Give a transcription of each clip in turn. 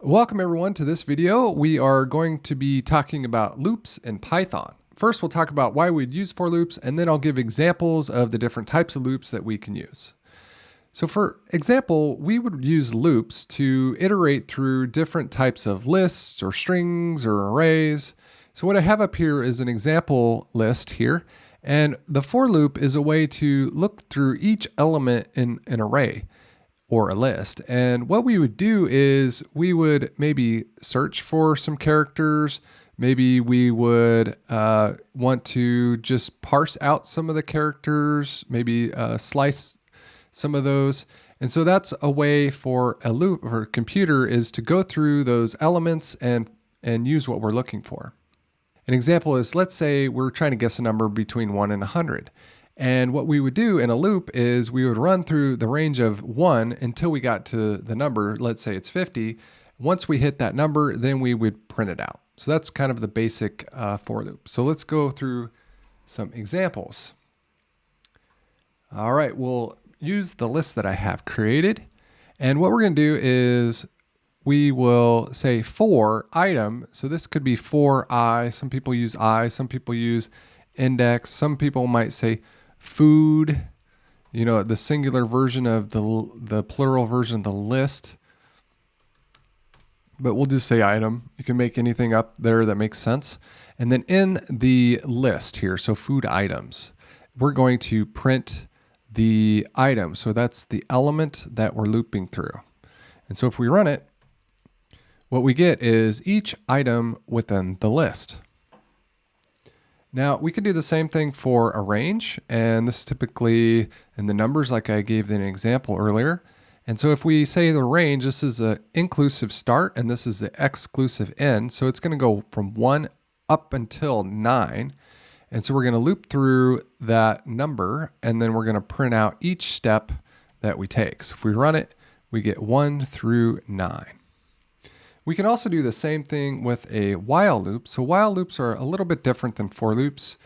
Welcome everyone to this video. We are going to be talking about loops in Python. First, we'll talk about why we'd use for loops, and then I'll give examples of the different types of loops that we can use. So for example, we would use loops to iterate through different types of lists or strings or arrays. So what I have up here is an example list here, and the for loop is a way to look through each element in an array or a list. And what we would do is we would maybe search for some characters. Maybe we would want to just parse out some of the characters, maybe slice some of those. And so that's a way for a loop or a computer is to go through those elements and use what we're looking for. An example is, let's say we're trying to guess a number between 1 and 100. And what we would do in a loop is we would run through the range of 1 until we got to the number, let's say it's 50. Once we hit that number, then we would print it out. So that's kind of the basic for loop. So let's go through some examples. All right, we'll use the list that I have created. And what we're going to do is we will say for item. So this could be for I. Some people use I, some people use index. Some people might say food, you know, the singular version of the plural version of the list. But we'll just say item. You can make anything up there that makes sense. And then in the list here, so food items, we're going to print the item. So that's the element that we're looping through. And so if we run it, what we get is each item within the list. Now we could do the same thing for a range, and this is typically in the numbers like I gave an example earlier. And so if we say the range, this is an inclusive start and this is the exclusive end. So it's going to go from 1 up until 9. And so we're going to loop through that number and then we're going to print out each step that we take. So if we run it, we get 1 through 9. We can also do the same thing with a while loop. So while loops are a little bit different than for loops.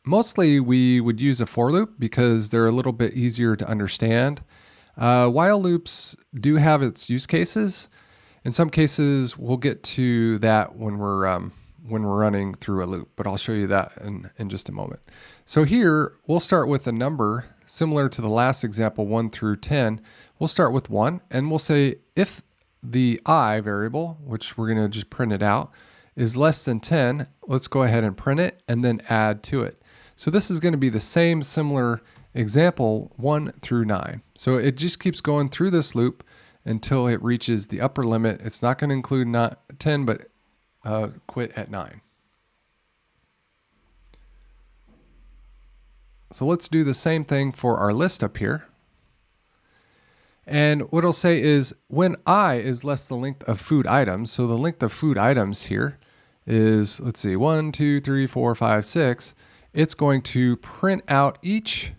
Mostly we would use a for loop because they're a little bit easier to understand. While loops do have its use cases. In some cases, we'll get to that when we're running through a loop, but I'll show you that in just a moment. So here, we'll start with a number similar to the last example, 1 through 10. We'll start with 1, and we'll say if the I variable, which we're going to just print it out, is less than 10, let's go ahead and print it and then add to it. So this is going to be the same similar example 1 through 9. So it just keeps going through this loop until it reaches the upper limit. It's not going to include not 10, but quit at 9. So let's do the same thing for our list up here. And what it'll say is when I is less the length of food items, so the length of food items here is, let's see, 1, 2, 3, 4, 5, 6. It's going to print out each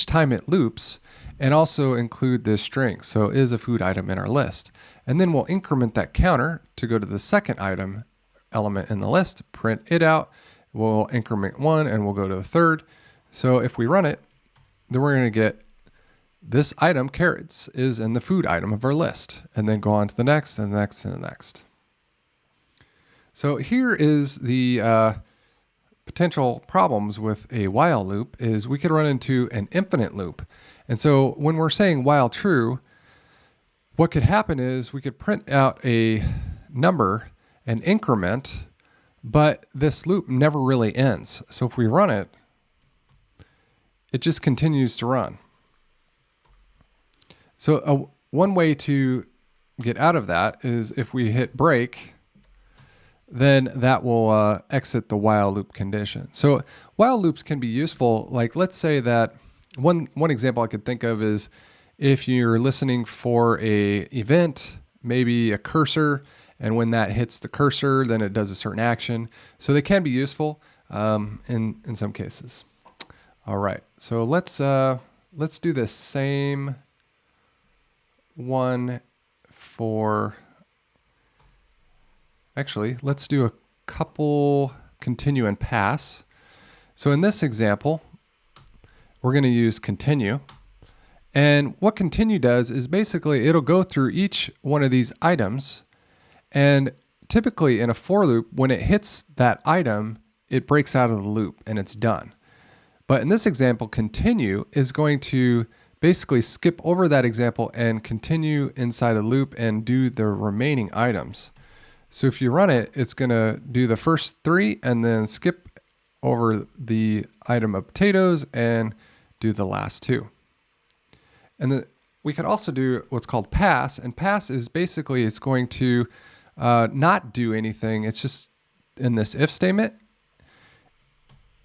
time it loops and also include this string. So is a food item in our list. And then we'll increment that counter to go to the second item element in the list, print it out. We'll increment 1 and we'll go to the third. So if we run it, then we're going to get this item, carrots, is in the food item of our list, and then go on to the next and the next and the next. So here is the potential problems with a while loop is we could run into an infinite loop. And so when we're saying while true, what could happen is we could print out a number and increment, but this loop never really ends. So if we run it, it just continues to run. So one way to get out of that is if we hit break, then that will exit the while loop condition. So while loops can be useful. Like let's say that one example I could think of is if you're listening for a event, maybe a cursor, and when that hits the cursor, then it does a certain action. So they can be useful in some cases. All right, so let's do the same one for, actually, let's do a couple continue and pass. So in this example, we're going to use continue. And what continue does is basically it'll go through each one of these items, and typically in a for loop, when it hits that item, it breaks out of the loop and it's done. But in this example, continue is going to basically skip over that example and continue inside a loop and do the remaining items. So if you run it, it's going to do the first 3 and then skip over the item of potatoes and do the last 2. And then we could also do what's called pass, and pass is basically it's going to not do anything. It's just in this if statement.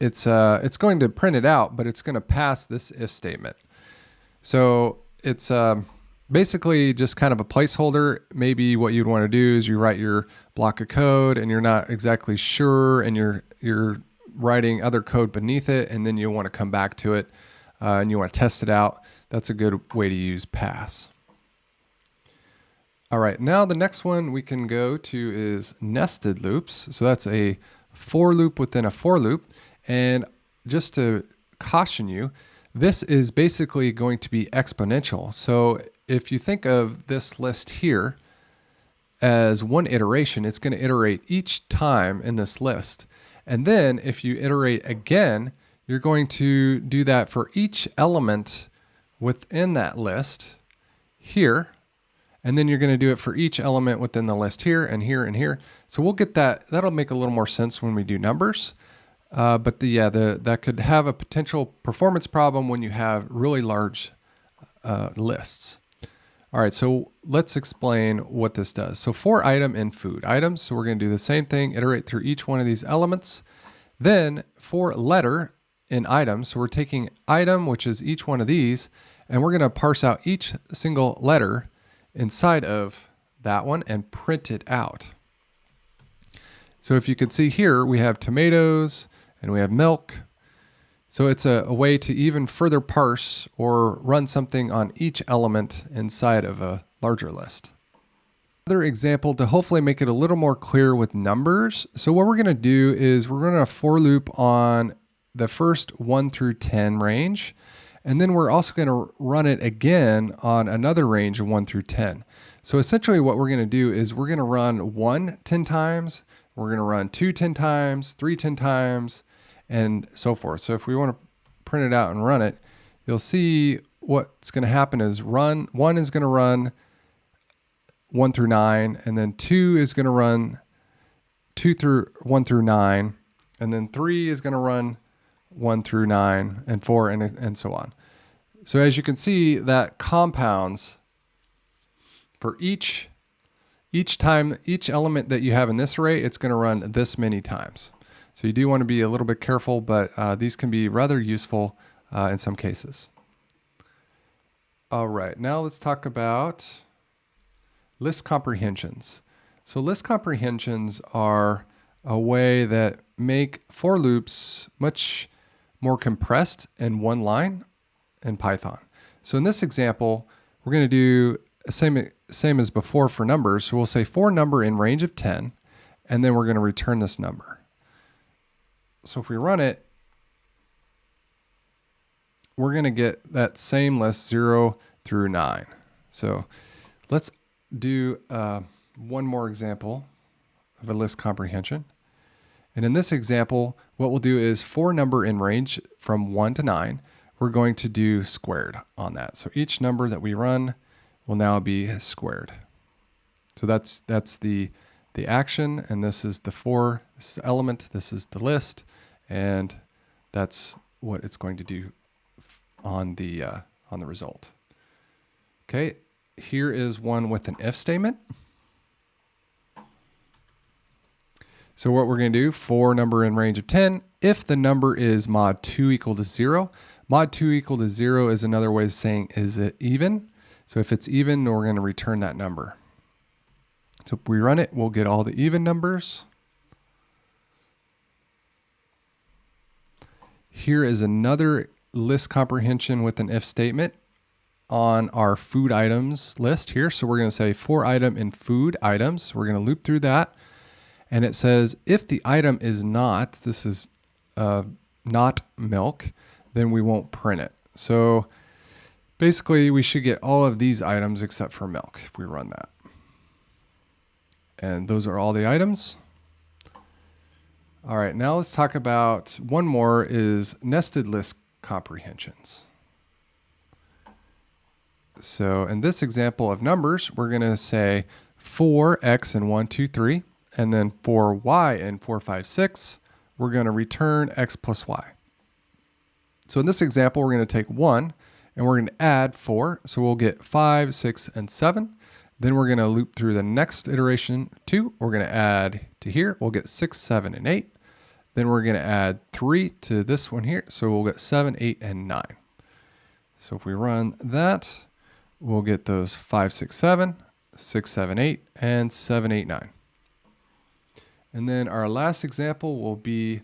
It's going to print it out, but it's going to pass this if statement. So it's basically just kind of a placeholder. Maybe what you'd want to do is you write your block of code and you're not exactly sure, and you're writing other code beneath it, and then you want to come back to it and you want to test it out. That's a good way to use pass. All right, now the next one we can go to is nested loops. So that's a for loop within a for loop. And just to caution you, this is basically going to be exponential. So if you think of this list here as one iteration, it's going to iterate each time in this list. And then if you iterate again, you're going to do that for each element within that list here. And then you're going to do it for each element within the list here and here and here. So we'll get that. That'll make a little more sense when we do numbers. But that could have a potential performance problem when you have really large lists. All right, so let's explain what this does. So for item in food items, so we're going to do the same thing, iterate through each one of these elements. Then for letter in items, so we're taking item, which is each one of these, and we're going to parse out each single letter inside of that one and print it out. So if you can see here, we have tomatoes and we have milk. So it's a way to even further parse or run something on each element inside of a larger list. Another example to hopefully make it a little more clear with numbers. So what we're going to do is we're running a for loop on the first 1 through 10 range. And then we're also going to run it again on another range of 1 through 10. So essentially what we're going to do is we're going to run 1 10 times, we're going to run 2 10 times, 3 10 times, and so forth. So if we want to print it out and run it, you'll see what's going to happen is 1 is going to run 1 through 9, and then 2 is going to run 1 through 9, and then 3 is going to run 1 through 9, and 4, and so on. So as you can see, that compounds for each time, each element that you have in this array, it's going to run this many times. So you do want to be a little bit careful, but these can be rather useful in some cases. All right, now let's talk about list comprehensions. So list comprehensions are a way that make for loops much more compressed in one line in Python. So in this example, we're going to do the same as before for numbers. So we'll say for number in range of 10, and then we're going to return this number. So if we run it, we're going to get that same list 0 through 9. So let's do one more example of a list comprehension. And in this example, what we'll do is for number in range from 1 to 9, we're going to do squared on that. So each number that we run will now be squared. So that's the action, and this is the for, this is the element, this is the list, and that's what it's going to do on the result. Okay, here is one with an if statement. So what we're going to do, for number in range of 10, if the number is mod 2 equal to 0. Mod 2 equal to 0 is another way of saying, is it even? So if it's even, we're going to return that number. So if we run it, we'll get all the even numbers. Here is another list comprehension with an if statement on our food items list here. So we're going to say for item in food items. We're going to loop through that. And it says, if the item is not, this is not milk, then we won't print it. So Basically, we should get all of these items except for milk if we run that. And those are all the items. All right, now let's talk about one more is nested list comprehensions. So in this example of numbers, we're going to say 4x and 1, 2, 3, and then for y and 4, 5, 6, we're going to return x plus y. So in this example, we're going to take 1 and we're going to add 4. So we'll get 5, 6, and 7. Then we're going to loop through the next iteration 2. We're going to add to here. We'll get 6, 7, and 8. Then we're going to add 3 to this one here. So we'll get 7, 8, and 9. So if we run that, we'll get those 5, 6, 7, 6, 7, 8, and 7, 8, 9. And then our last example will be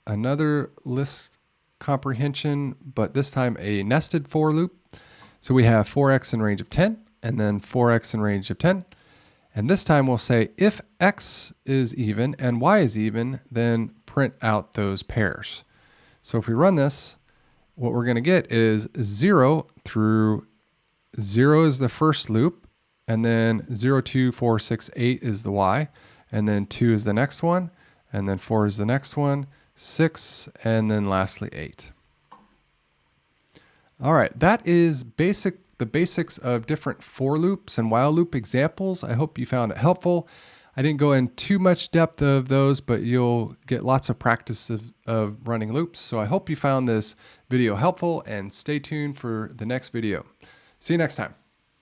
another list comprehension, but this time a nested for loop. So we have 4x in range of 10, and then 4x in range of 10. And this time we'll say if x is even and y is even, then print out those pairs. So if we run this, what we're going to get is 0 through 0 is the first loop, and then 0, 2, 4, 6, 8 is the y, and then 2 is the next one, and then 4 is the next one, 6, and then lastly 8. All right, that is the basics of different for loops and while loop examples. I hope you found it helpful. I didn't go in too much depth of those, but you'll get lots of practice of running loops. So I hope you found this video helpful, and stay tuned for the next video. See you next time.